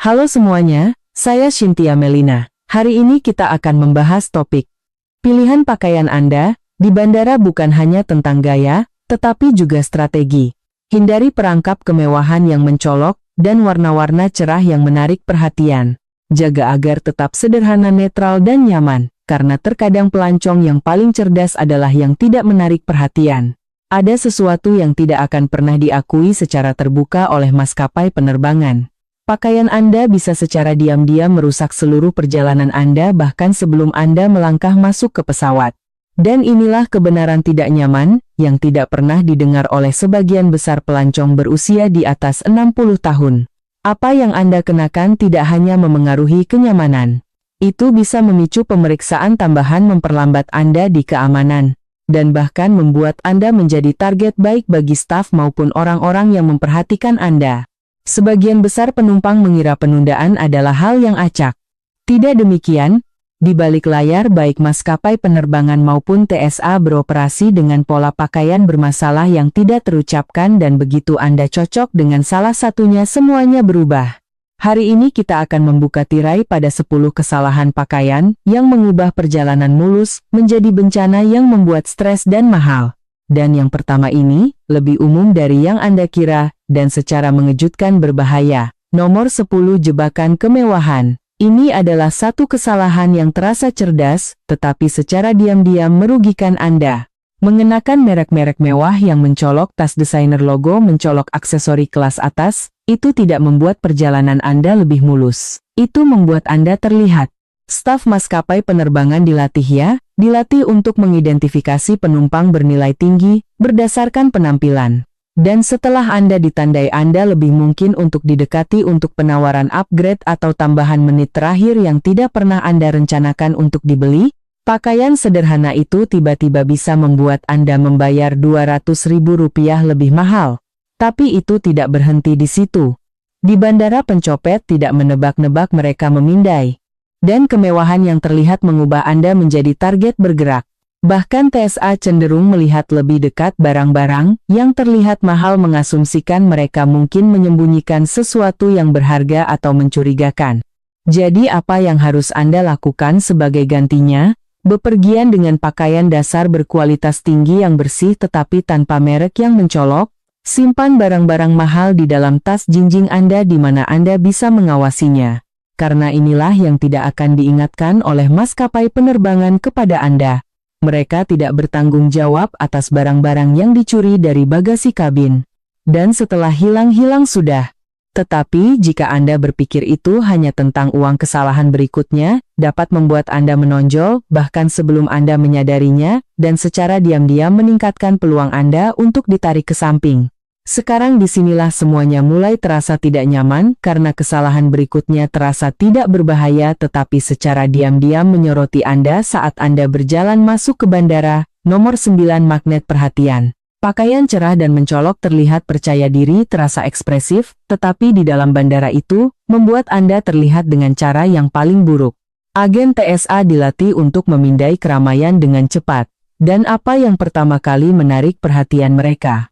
Halo semuanya, saya Cynthia Melina. Hari ini kita akan membahas topik pilihan pakaian Anda di bandara bukan hanya tentang gaya, tetapi juga strategi. Hindari perangkap kemewahan yang mencolok dan warna-warna cerah yang menarik perhatian. Jaga agar tetap sederhana, netral, dan nyaman, karena terkadang pelancong yang paling cerdas adalah yang tidak menarik perhatian. Ada sesuatu yang tidak akan pernah diakui secara terbuka oleh maskapai penerbangan. Pakaian Anda bisa secara diam-diam merusak seluruh perjalanan Anda bahkan sebelum Anda melangkah masuk ke pesawat. Dan inilah kebenaran tidak nyaman, yang tidak pernah didengar oleh sebagian besar pelancong berusia di atas 60 tahun. Apa yang Anda kenakan tidak hanya memengaruhi kenyamanan. Itu bisa memicu pemeriksaan tambahan, memperlambat Anda di keamanan, dan bahkan membuat Anda menjadi target baik bagi staf maupun orang-orang yang memperhatikan Anda. Sebagian besar penumpang mengira penundaan adalah hal yang acak. Tidak demikian, di balik layar baik maskapai penerbangan maupun TSA beroperasi dengan pola pakaian bermasalah yang tidak terucapkan, dan begitu Anda cocok dengan salah satunya semuanya berubah. Hari ini kita akan membuka tirai pada 10 kesalahan pakaian yang mengubah perjalanan mulus menjadi bencana yang membuat stres dan mahal. Dan yang pertama ini, lebih umum dari yang Anda kira, dan secara mengejutkan berbahaya. Nomor 10, jebakan kemewahan. Ini adalah satu kesalahan yang terasa cerdas, tetapi secara diam-diam merugikan Anda. Mengenakan merek-merek mewah yang mencolok, tas desainer logo, mencolok aksesori kelas atas, itu tidak membuat perjalanan Anda lebih mulus. Itu membuat Anda terlihat. Staf maskapai penerbangan dilatih untuk mengidentifikasi penumpang bernilai tinggi berdasarkan penampilan. Dan setelah Anda ditandai, Anda lebih mungkin untuk didekati untuk penawaran upgrade atau tambahan menit terakhir yang tidak pernah Anda rencanakan untuk dibeli. Pakaian sederhana itu tiba-tiba bisa membuat Anda membayar Rp200.000 lebih mahal. Tapi itu tidak berhenti di situ. Di bandara pencopet tidak menebak-nebak, mereka memindai. Dan kemewahan yang terlihat mengubah Anda menjadi target bergerak. Bahkan TSA cenderung melihat lebih dekat barang-barang yang terlihat mahal, mengasumsikan mereka mungkin menyembunyikan sesuatu yang berharga atau mencurigakan. Jadi apa yang harus Anda lakukan sebagai gantinya? Bepergian dengan pakaian dasar berkualitas tinggi yang bersih tetapi tanpa merek yang mencolok. Simpan barang-barang mahal di dalam tas jinjing Anda di mana Anda bisa mengawasinya. Karena inilah yang tidak akan diingatkan oleh maskapai penerbangan kepada Anda. Mereka tidak bertanggung jawab atas barang-barang yang dicuri dari bagasi kabin. Dan setelah hilang-hilang sudah. Tetapi jika Anda berpikir itu hanya tentang uang, kesalahan berikutnya dapat membuat Anda menonjol bahkan sebelum Anda menyadarinya, dan secara diam-diam meningkatkan peluang Anda untuk ditarik ke samping. Sekarang disinilah semuanya mulai terasa tidak nyaman karena kesalahan berikutnya terasa tidak berbahaya tetapi secara diam-diam menyoroti Anda saat Anda berjalan masuk ke bandara. Nomor 9, magnet perhatian. Pakaian cerah dan mencolok terlihat percaya diri, terasa ekspresif, tetapi di dalam bandara itu membuat Anda terlihat dengan cara yang paling buruk. Agen TSA dilatih untuk memindai keramaian dengan cepat. Dan apa yang pertama kali menarik perhatian mereka?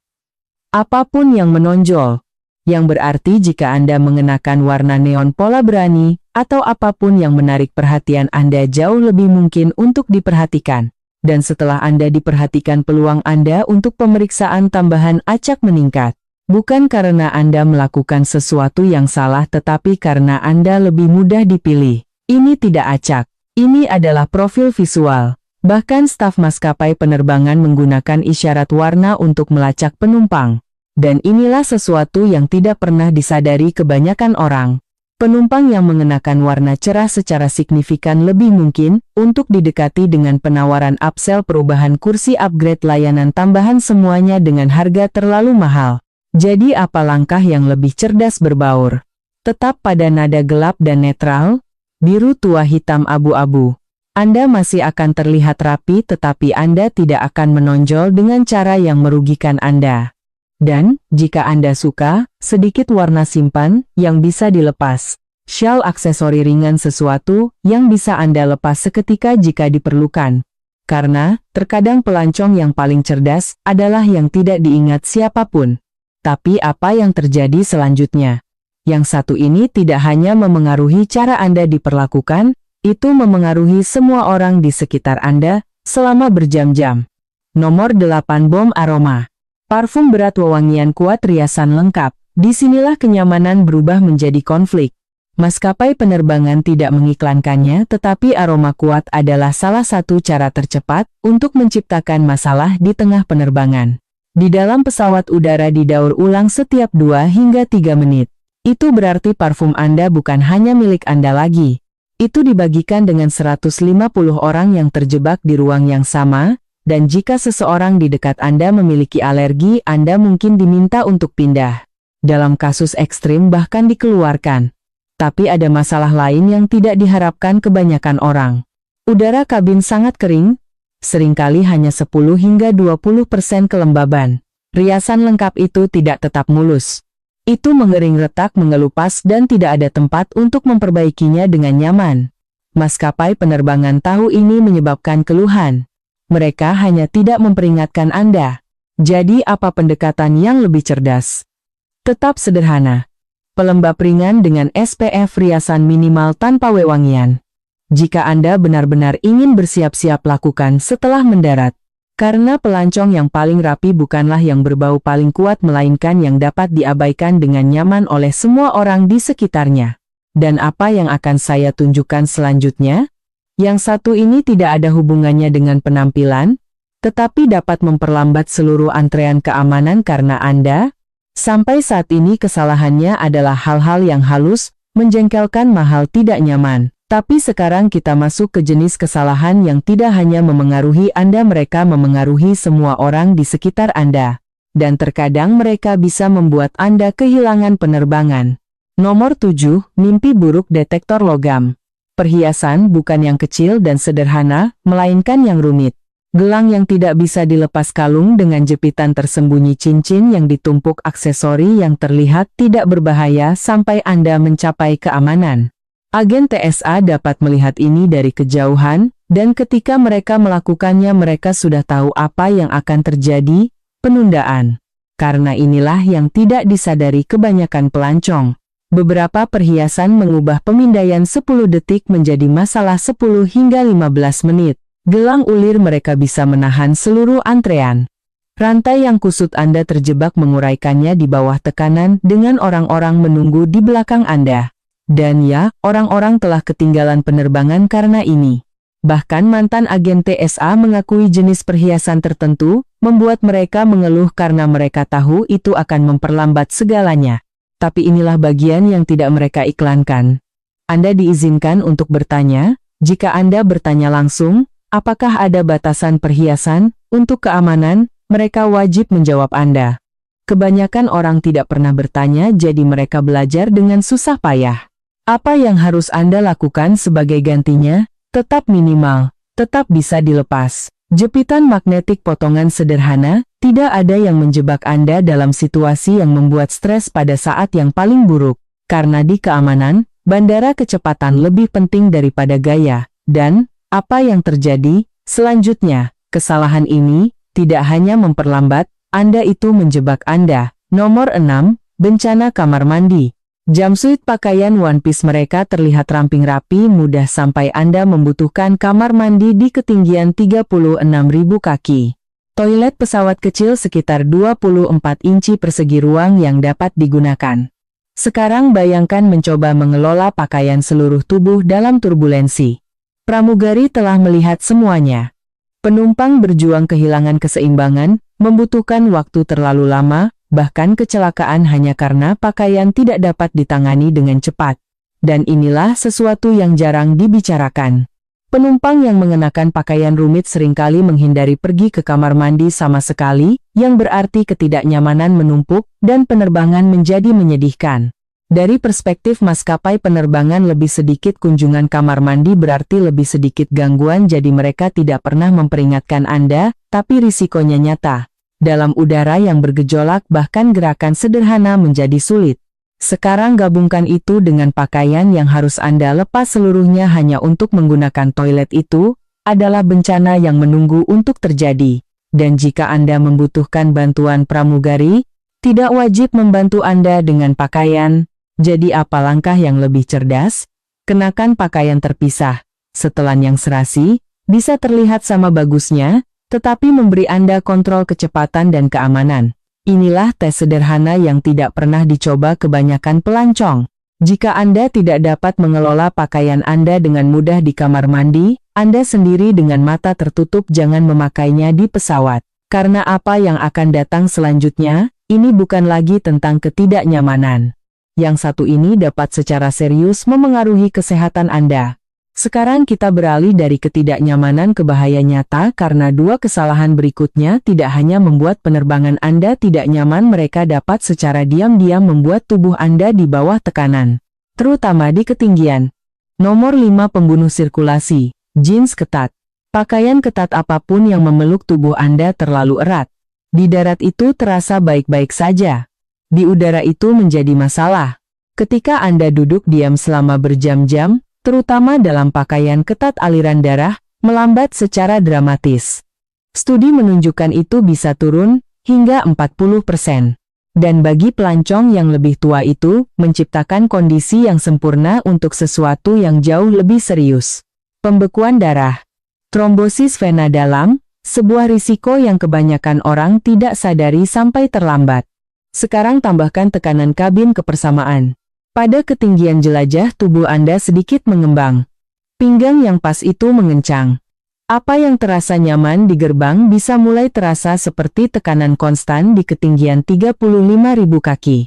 Apapun yang menonjol. Yang berarti jika Anda mengenakan warna neon pola berani, atau apapun yang menarik perhatian Anda, jauh lebih mungkin untuk diperhatikan. Dan setelah Anda diperhatikan, peluang Anda untuk pemeriksaan tambahan acak meningkat. Bukan karena Anda melakukan sesuatu yang salah tetapi karena Anda lebih mudah dipilih. Ini tidak acak. Ini adalah profil visual. Bahkan staf maskapai penerbangan menggunakan isyarat warna untuk melacak penumpang. Dan inilah sesuatu yang tidak pernah disadari kebanyakan orang. Penumpang yang mengenakan warna cerah secara signifikan lebih mungkin untuk didekati dengan penawaran upsell, perubahan kursi, upgrade, layanan tambahan, semuanya dengan harga terlalu mahal. Jadi apa langkah yang lebih cerdas? Berbaur. Tetap pada nada gelap dan netral, biru, tua, hitam, abu-abu. Anda masih akan terlihat rapi tetapi Anda tidak akan menonjol dengan cara yang merugikan Anda. Dan, jika Anda suka, sedikit warna simpan yang bisa dilepas. Shawl, aksesori ringan, sesuatu yang bisa Anda lepas seketika jika diperlukan. Karena, terkadang pelancong yang paling cerdas adalah yang tidak diingat siapapun. Tapi apa yang terjadi selanjutnya? Yang satu ini tidak hanya memengaruhi cara Anda diperlakukan, itu memengaruhi semua orang di sekitar Anda selama berjam-jam. Nomor 8 bom aroma. Parfum berat wewangian kuat riasan lengkap. Disinilah kenyamanan berubah menjadi konflik. Maskapai penerbangan tidak mengiklankannya, tetapi aroma kuat adalah salah satu cara tercepat untuk menciptakan masalah di tengah penerbangan. Di dalam pesawat udara didaur ulang setiap 2 hingga 3 menit. Itu berarti parfum Anda bukan hanya milik Anda lagi. Itu dibagikan dengan 150 orang yang terjebak di ruang yang sama, dan jika seseorang di dekat Anda memiliki alergi, Anda mungkin diminta untuk pindah. Dalam kasus ekstrim bahkan dikeluarkan. Tapi ada masalah lain yang tidak diharapkan kebanyakan orang. Udara kabin sangat kering, seringkali hanya 10 hingga 20% kelembaban. Riasan lengkap itu tidak tetap mulus. Itu mengering retak mengelupas dan tidak ada tempat untuk memperbaikinya dengan nyaman. Maskapai penerbangan tahu ini menyebabkan keluhan. Mereka hanya tidak memperingatkan Anda. Jadi apa pendekatan yang lebih cerdas? Tetap sederhana. Pelembab ringan dengan SPF riasan minimal tanpa wewangian. Jika Anda benar-benar ingin bersiap-siap lakukan setelah mendarat. Karena pelancong yang paling rapi bukanlah yang berbau paling kuat melainkan yang dapat diabaikan dengan nyaman oleh semua orang di sekitarnya. Dan apa yang akan saya tunjukkan selanjutnya? Yang satu ini tidak ada hubungannya dengan penampilan, tetapi dapat memperlambat seluruh antrean keamanan karena Anda. Sampai saat ini kesalahannya adalah hal-hal yang halus, menjengkelkan, mahal, tidak nyaman. Tapi sekarang kita masuk ke jenis kesalahan yang tidak hanya memengaruhi Anda, mereka memengaruhi semua orang di sekitar Anda. Dan terkadang mereka bisa membuat Anda kehilangan penerbangan. Nomor 7, mimpi buruk detektor logam. Perhiasan bukan yang kecil dan sederhana, melainkan yang rumit. Gelang yang tidak bisa dilepas, kalung dengan jepitan tersembunyi, cincin yang ditumpuk, aksesori yang terlihat tidak berbahaya sampai Anda mencapai keamanan. Agen TSA dapat melihat ini dari kejauhan, dan ketika mereka melakukannya mereka sudah tahu apa yang akan terjadi, penundaan. Karena inilah yang tidak disadari kebanyakan pelancong. Beberapa perhiasan mengubah pemindaian 10 detik menjadi masalah 10 hingga 15 menit. Gelang ulir mereka bisa menahan seluruh antrean. Rantai yang kusut Anda terjebak menguraikannya di bawah tekanan dengan orang-orang menunggu di belakang Anda. Dan ya, orang-orang telah ketinggalan penerbangan karena ini. Bahkan mantan agen TSA mengakui jenis perhiasan tertentu, membuat mereka mengeluh karena mereka tahu itu akan memperlambat segalanya. Tapi inilah bagian yang tidak mereka iklankan. Anda diizinkan untuk bertanya, jika Anda bertanya langsung, apakah ada batasan perhiasan? Untuk keamanan, mereka wajib menjawab Anda. Kebanyakan orang tidak pernah bertanya, jadi mereka belajar dengan susah payah. Apa yang harus Anda lakukan sebagai gantinya? Tetap minimal, tetap bisa dilepas. Jepitan magnetik potongan sederhana, tidak ada yang menjebak Anda dalam situasi yang membuat stres pada saat yang paling buruk. Karena di keamanan, bandara kecepatan lebih penting daripada gaya. Dan apa yang terjadi selanjutnya? Kesalahan ini tidak hanya memperlambat, Anda itu menjebak Anda. Nomor 6, bencana kamar mandi. Jumpsuit pakaian one piece mereka terlihat ramping rapi, mudah sampai Anda membutuhkan kamar mandi di ketinggian 36.000 kaki. Toilet pesawat kecil sekitar 24 inci persegi ruang yang dapat digunakan. Sekarang bayangkan mencoba mengelola pakaian seluruh tubuh dalam turbulensi. Pramugari telah melihat semuanya. Penumpang berjuang kehilangan keseimbangan, membutuhkan waktu terlalu lama, bahkan kecelakaan hanya karena pakaian tidak dapat ditangani dengan cepat. Dan inilah sesuatu yang jarang dibicarakan. Penumpang yang mengenakan pakaian rumit seringkali menghindari pergi ke kamar mandi sama sekali, yang berarti ketidaknyamanan menumpuk, dan penerbangan menjadi menyedihkan. Dari perspektif maskapai penerbangan, lebih sedikit kunjungan kamar mandi berarti lebih sedikit gangguan, jadi mereka tidak pernah memperingatkan Anda, tapi risikonya nyata. Dalam udara yang bergejolak bahkan gerakan sederhana menjadi sulit. Sekarang gabungkan itu dengan pakaian yang harus Anda lepas seluruhnya hanya untuk menggunakan toilet, itu adalah bencana yang menunggu untuk terjadi. Dan jika Anda membutuhkan bantuan pramugari, tidak wajib membantu Anda dengan pakaian. Jadi apa langkah yang lebih cerdas? Kenakan pakaian terpisah. Setelan yang serasi, bisa terlihat sama bagusnya, tetapi memberi Anda kontrol kecepatan dan keamanan. Inilah tes sederhana yang tidak pernah dicoba kebanyakan pelancong. Jika Anda tidak dapat mengelola pakaian Anda dengan mudah di kamar mandi, Anda sendiri dengan mata tertutup jangan memakainya di pesawat. Karena apa yang akan datang selanjutnya, ini bukan lagi tentang ketidaknyamanan. Yang satu ini dapat secara serius memengaruhi kesehatan Anda. Sekarang kita beralih dari ketidaknyamanan ke bahaya nyata karena dua kesalahan berikutnya tidak hanya membuat penerbangan Anda tidak nyaman, mereka dapat secara diam-diam membuat tubuh Anda di bawah tekanan, terutama di ketinggian. Nomor 5, pembunuh sirkulasi. Jeans ketat. Pakaian ketat apapun yang memeluk tubuh Anda terlalu erat. Di darat itu terasa baik-baik saja. Di udara itu menjadi masalah. Ketika Anda duduk diam selama berjam-jam, terutama dalam pakaian ketat, aliran darah melambat secara dramatis. Studi menunjukkan itu bisa turun hingga 40%. Dan bagi pelancong yang lebih tua itu, menciptakan kondisi yang sempurna untuk sesuatu yang jauh lebih serius. Pembekuan darah. Trombosis vena dalam, sebuah risiko yang kebanyakan orang tidak sadari sampai terlambat. Sekarang tambahkan tekanan kabin kebersamaan. Pada ketinggian jelajah tubuh Anda sedikit mengembang. Pinggang yang pas itu mengencang. Apa yang terasa nyaman di gerbang bisa mulai terasa seperti tekanan konstan di ketinggian 35.000 kaki.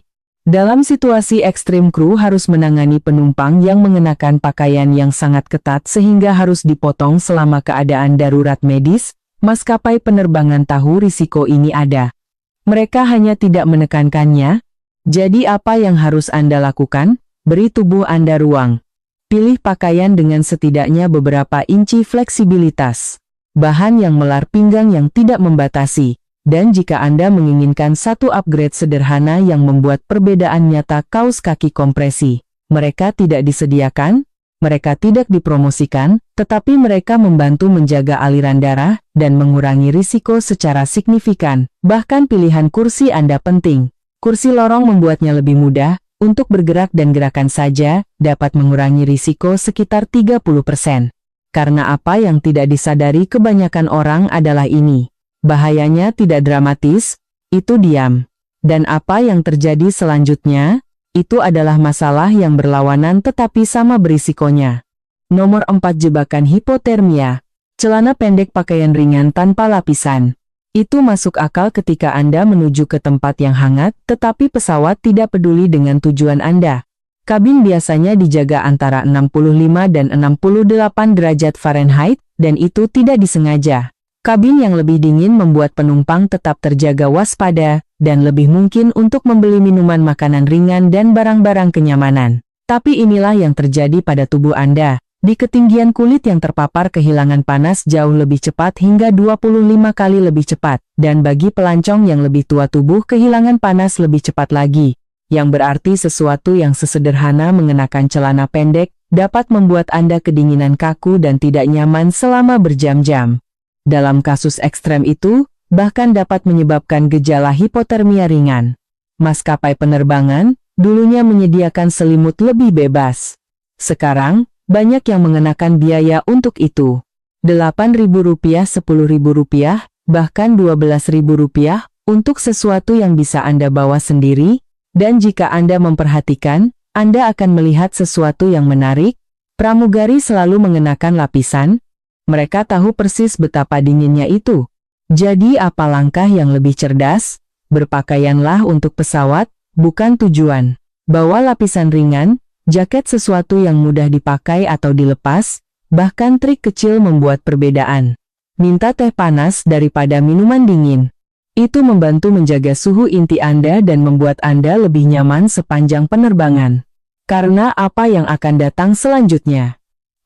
Dalam situasi ekstrim, kru harus menangani penumpang yang mengenakan pakaian yang sangat ketat sehingga harus dipotong selama keadaan darurat medis. Maskapai penerbangan tahu risiko ini ada. Mereka hanya tidak menekankannya. Jadi apa yang harus Anda lakukan? Beri tubuh Anda ruang. Pilih pakaian dengan setidaknya beberapa inci fleksibilitas. Bahan yang melar pinggang yang tidak membatasi. Dan jika Anda menginginkan satu upgrade sederhana yang membuat perbedaan nyata, kaos kaki kompresi. Mereka tidak disediakan, mereka tidak dipromosikan, tetapi mereka membantu menjaga aliran darah dan mengurangi risiko secara signifikan. Bahkan pilihan kursi Anda penting. Kursi lorong membuatnya lebih mudah untuk bergerak dan gerakan saja dapat mengurangi risiko sekitar 30%. Karena apa yang tidak disadari kebanyakan orang adalah ini. Bahayanya tidak dramatis, itu diam. Dan apa yang terjadi selanjutnya, itu adalah masalah yang berlawanan tetapi sama berisikonya. Nomor 4, jebakan hipotermia. Celana pendek pakaian ringan tanpa lapisan. Itu masuk akal ketika Anda menuju ke tempat yang hangat, tetapi pesawat tidak peduli dengan tujuan Anda. Kabin biasanya dijaga antara 65 dan 68 derajat Fahrenheit, dan itu tidak disengaja. Kabin yang lebih dingin membuat penumpang tetap terjaga waspada, dan lebih mungkin untuk membeli minuman, makanan ringan dan barang-barang kenyamanan. Tapi inilah yang terjadi pada tubuh Anda. Di ketinggian, kulit yang terpapar kehilangan panas jauh lebih cepat hingga 25 kali lebih cepat. Dan bagi pelancong yang lebih tua, tubuh kehilangan panas lebih cepat lagi. Yang berarti sesuatu yang sesederhana mengenakan celana pendek dapat membuat Anda kedinginan, kaku dan tidak nyaman selama berjam-jam. Dalam kasus ekstrem itu, bahkan dapat menyebabkan gejala hipotermia ringan. Maskapai penerbangan dulunya menyediakan selimut lebih bebas. Sekarang, banyak yang mengenakan biaya untuk itu. Rp8.000, Rp10.000, bahkan Rp12.000 untuk sesuatu yang bisa Anda bawa sendiri. Dan jika Anda memperhatikan, Anda akan melihat sesuatu yang menarik. Pramugari selalu mengenakan lapisan. Mereka tahu persis betapa dinginnya itu. Jadi apa langkah yang lebih cerdas? Berpakaianlah untuk pesawat, bukan tujuan. Bawa lapisan ringan, jaket, sesuatu yang mudah dipakai atau dilepas, bahkan trik kecil membuat perbedaan. Minta teh panas daripada minuman dingin. Itu membantu menjaga suhu inti Anda dan membuat Anda lebih nyaman sepanjang penerbangan. Karena apa yang akan datang selanjutnya?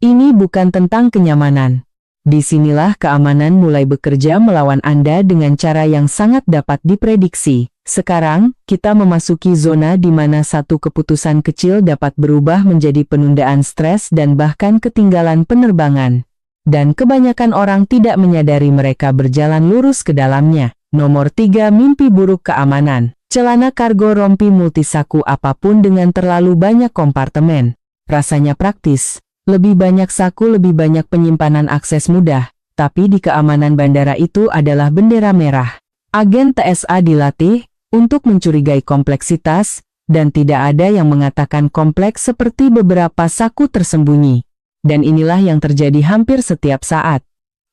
Ini bukan tentang kenyamanan. Disinilah keamanan mulai bekerja melawan Anda dengan cara yang sangat dapat diprediksi. Sekarang, kita memasuki zona di mana satu keputusan kecil dapat berubah menjadi penundaan stres dan bahkan ketinggalan penerbangan. Dan kebanyakan orang tidak menyadari mereka berjalan lurus ke dalamnya. Nomor 3, mimpi buruk keamanan. Celana kargo rompi multisaku apapun dengan terlalu banyak kompartemen. Rasanya praktis. Lebih banyak saku, lebih banyak penyimpanan, akses mudah. Tapi di keamanan bandara itu adalah bendera merah. Agen TSA dilatih untuk mencurigai kompleksitas, dan tidak ada yang mengatakan kompleks seperti beberapa saku tersembunyi. Dan inilah yang terjadi hampir setiap saat.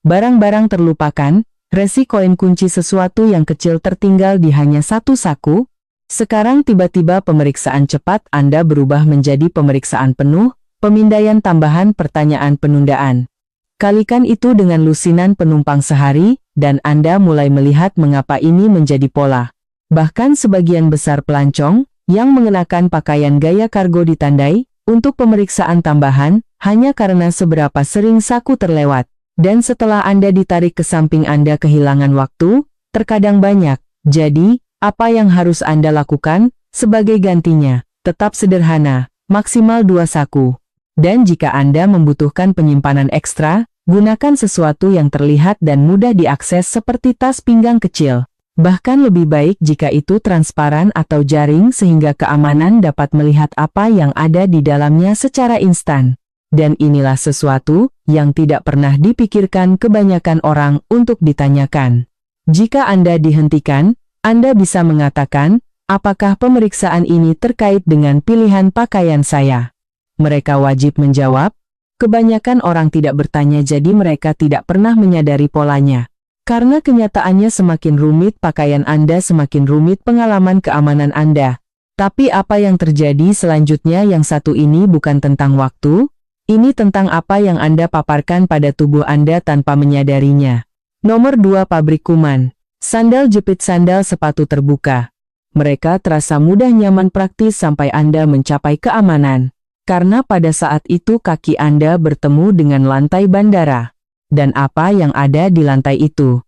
Barang-barang terlupakan, resi koin kunci sesuatu yang kecil tertinggal di hanya satu saku. Sekarang tiba-tiba pemeriksaan cepat Anda berubah menjadi pemeriksaan penuh, pemindaian tambahan, pertanyaan, penundaan. Kalikan itu dengan lusinan penumpang sehari, dan Anda mulai melihat mengapa ini menjadi pola. Bahkan sebagian besar pelancong, yang mengenakan pakaian gaya kargo ditandai, untuk pemeriksaan tambahan, hanya karena seberapa sering saku terlewat. Dan setelah Anda ditarik ke samping Anda kehilangan waktu, terkadang banyak. Jadi, apa yang harus Anda lakukan, sebagai gantinya, tetap sederhana, maksimal 2 saku. Dan jika Anda membutuhkan penyimpanan ekstra, gunakan sesuatu yang terlihat dan mudah diakses seperti tas pinggang kecil. Bahkan lebih baik jika itu transparan atau jaring sehingga keamanan dapat melihat apa yang ada di dalamnya secara instan. Dan inilah sesuatu yang tidak pernah dipikirkan kebanyakan orang untuk ditanyakan. Jika Anda dihentikan, Anda bisa mengatakan, apakah pemeriksaan ini terkait dengan pilihan pakaian saya? Mereka wajib menjawab. Kebanyakan orang tidak bertanya, jadi mereka tidak pernah menyadari polanya. Karena kenyataannya semakin rumit pakaian Anda, semakin rumit pengalaman keamanan Anda. Tapi apa yang terjadi selanjutnya yang satu ini bukan tentang waktu, ini tentang apa yang Anda paparkan pada tubuh Anda tanpa menyadarinya. Nomor 2, pabrik kuman. Sandal jepit, sandal sepatu terbuka. Mereka terasa mudah, nyaman, praktis sampai Anda mencapai keamanan. Karena pada saat itu kaki Anda bertemu dengan lantai bandara. Dan apa yang ada di lantai itu?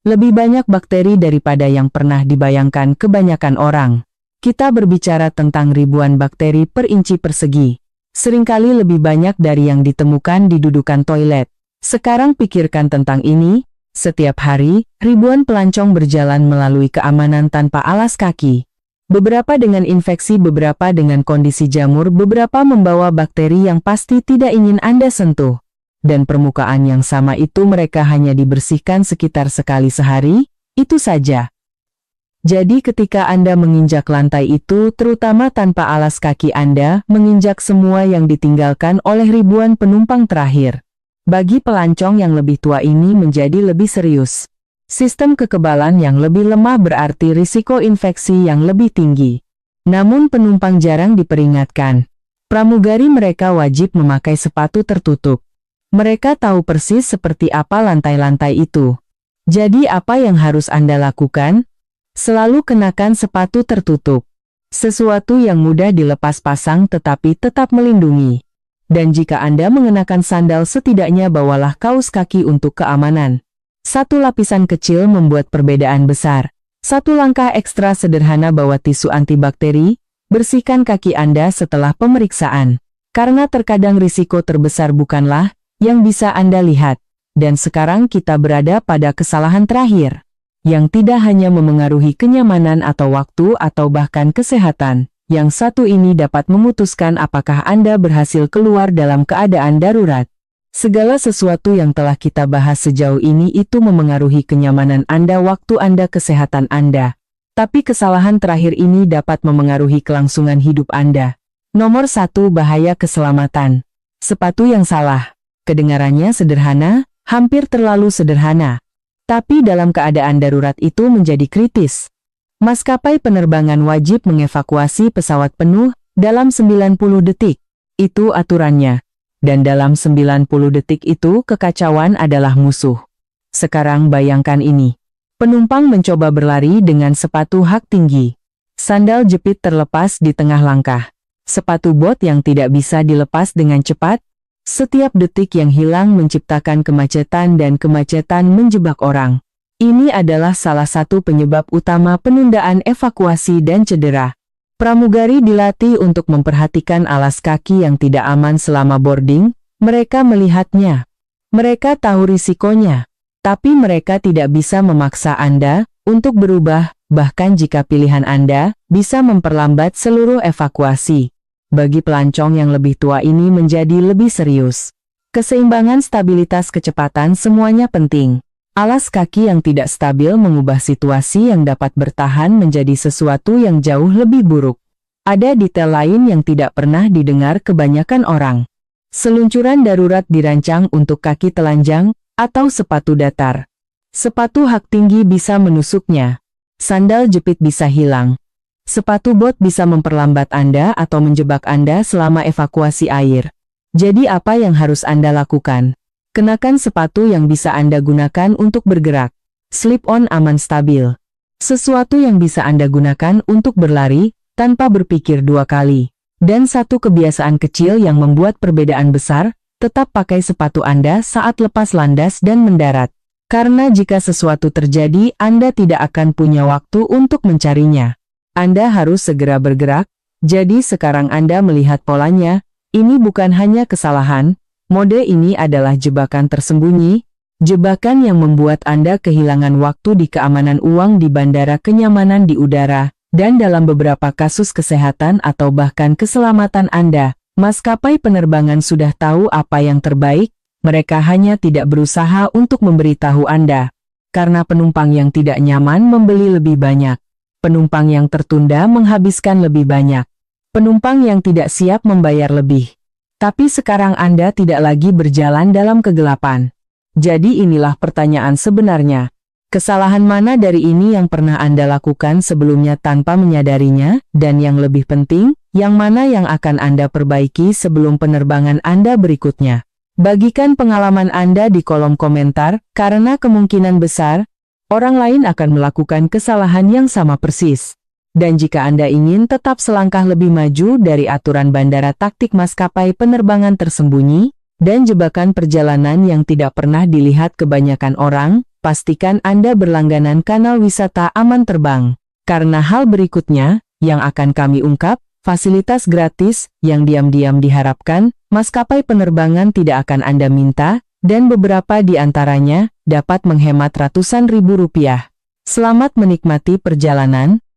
Lebih banyak bakteri daripada yang pernah dibayangkan kebanyakan orang. Kita berbicara tentang ribuan bakteri per inci persegi. Seringkali lebih banyak dari yang ditemukan di dudukan toilet. Sekarang pikirkan tentang ini, setiap hari, ribuan pelancong berjalan melalui keamanan tanpa alas kaki. Beberapa dengan infeksi, beberapa dengan kondisi jamur, beberapa membawa bakteri yang pasti tidak ingin Anda sentuh. Dan permukaan yang sama itu mereka hanya dibersihkan sekitar sekali sehari, itu saja. Jadi ketika Anda menginjak lantai itu, terutama tanpa alas kaki, Anda menginjak semua yang ditinggalkan oleh ribuan penumpang terakhir. Bagi pelancong yang lebih tua ini menjadi lebih serius. Sistem kekebalan yang lebih lemah berarti risiko infeksi yang lebih tinggi. Namun penumpang jarang diperingatkan. Pramugari mereka wajib memakai sepatu tertutup. Mereka tahu persis seperti apa lantai-lantai itu. Jadi apa yang harus Anda lakukan? Selalu kenakan sepatu tertutup. Sesuatu yang mudah dilepas pasang tetapi tetap melindungi. Dan jika Anda mengenakan sandal, setidaknya bawalah kaos kaki untuk keamanan. Satu lapisan kecil membuat perbedaan besar. Satu langkah ekstra sederhana, bawa tisu antibakteri, bersihkan kaki Anda setelah pemeriksaan. Karena terkadang risiko terbesar bukanlah yang bisa Anda lihat. Dan sekarang kita berada pada kesalahan terakhir. Yang tidak hanya memengaruhi kenyamanan atau waktu atau bahkan kesehatan. Yang satu ini dapat memutuskan apakah Anda berhasil keluar dalam keadaan darurat. Segala sesuatu yang telah kita bahas sejauh ini itu memengaruhi kenyamanan Anda, waktu Anda, kesehatan Anda. Tapi kesalahan terakhir ini dapat memengaruhi kelangsungan hidup Anda. Nomor 1, bahaya keselamatan. Sepatu yang salah. Kedengarannya sederhana, hampir terlalu sederhana. Tapi dalam keadaan darurat itu menjadi kritis. Maskapai penerbangan wajib mengevakuasi pesawat penuh dalam 90 detik. Itu aturannya. Dan dalam 90 detik itu kekacauan adalah musuh. Sekarang bayangkan ini. Penumpang mencoba berlari dengan sepatu hak tinggi. Sandal jepit terlepas di tengah langkah. Sepatu bot yang tidak bisa dilepas dengan cepat. Setiap detik yang hilang menciptakan kemacetan dan kemacetan menjebak orang. Ini adalah salah satu penyebab utama penundaan evakuasi dan cedera. Pramugari dilatih untuk memperhatikan alas kaki yang tidak aman selama boarding. Mereka melihatnya. Mereka tahu risikonya. Tapi mereka tidak bisa memaksa Anda untuk berubah bahkan jika pilihan Anda bisa memperlambat seluruh evakuasi. Bagi pelancong yang lebih tua ini menjadi lebih serius. Keseimbangan stabilitas kecepatan semuanya penting. Alas kaki yang tidak stabil mengubah situasi yang dapat bertahan menjadi sesuatu yang jauh lebih buruk. Ada detail lain yang tidak pernah didengar kebanyakan orang. Seluncuran darurat dirancang untuk kaki telanjang atau sepatu datar. Sepatu hak tinggi bisa menusuknya. Sandal jepit bisa hilang. Sepatu bot bisa memperlambat Anda atau menjebak Anda selama evakuasi air. Jadi apa yang harus Anda lakukan? Kenakan sepatu yang bisa Anda gunakan untuk bergerak. Slip-on aman stabil. Sesuatu yang bisa Anda gunakan untuk berlari tanpa berpikir dua kali. Dan satu kebiasaan kecil yang membuat perbedaan besar, tetap pakai sepatu Anda saat lepas landas dan mendarat. Karena jika sesuatu terjadi, Anda tidak akan punya waktu untuk mencarinya. Anda harus segera bergerak, jadi sekarang Anda melihat polanya, ini bukan hanya kesalahan, mode ini adalah jebakan tersembunyi, jebakan yang membuat Anda kehilangan waktu di keamanan uang di bandara, kenyamanan di udara, dan dalam beberapa kasus kesehatan atau bahkan keselamatan Anda. Maskapai penerbangan sudah tahu apa yang terbaik, mereka hanya tidak berusaha untuk memberitahu Anda. Karena penumpang yang tidak nyaman membeli lebih banyak. Penumpang yang tertunda menghabiskan lebih banyak. Penumpang yang tidak siap membayar lebih. Tapi sekarang Anda tidak lagi berjalan dalam kegelapan. Jadi inilah pertanyaan sebenarnya. Kesalahan mana dari ini yang pernah Anda lakukan sebelumnya tanpa menyadarinya, dan yang lebih penting, yang mana yang akan Anda perbaiki sebelum penerbangan Anda berikutnya? Bagikan pengalaman Anda di kolom komentar, karena kemungkinan besar, orang lain akan melakukan kesalahan yang sama persis. Dan jika Anda ingin tetap selangkah lebih maju dari aturan bandara, taktik maskapai penerbangan tersembunyi, dan jebakan perjalanan yang tidak pernah dilihat kebanyakan orang, pastikan Anda berlangganan kanal wisata aman terbang. Karena hal berikutnya, yang akan kami ungkap, fasilitas gratis, yang diam-diam diharapkan, maskapai penerbangan tidak akan Anda minta, dan beberapa di antaranya dapat menghemat ratusan ribu rupiah. Selamat menikmati perjalanan.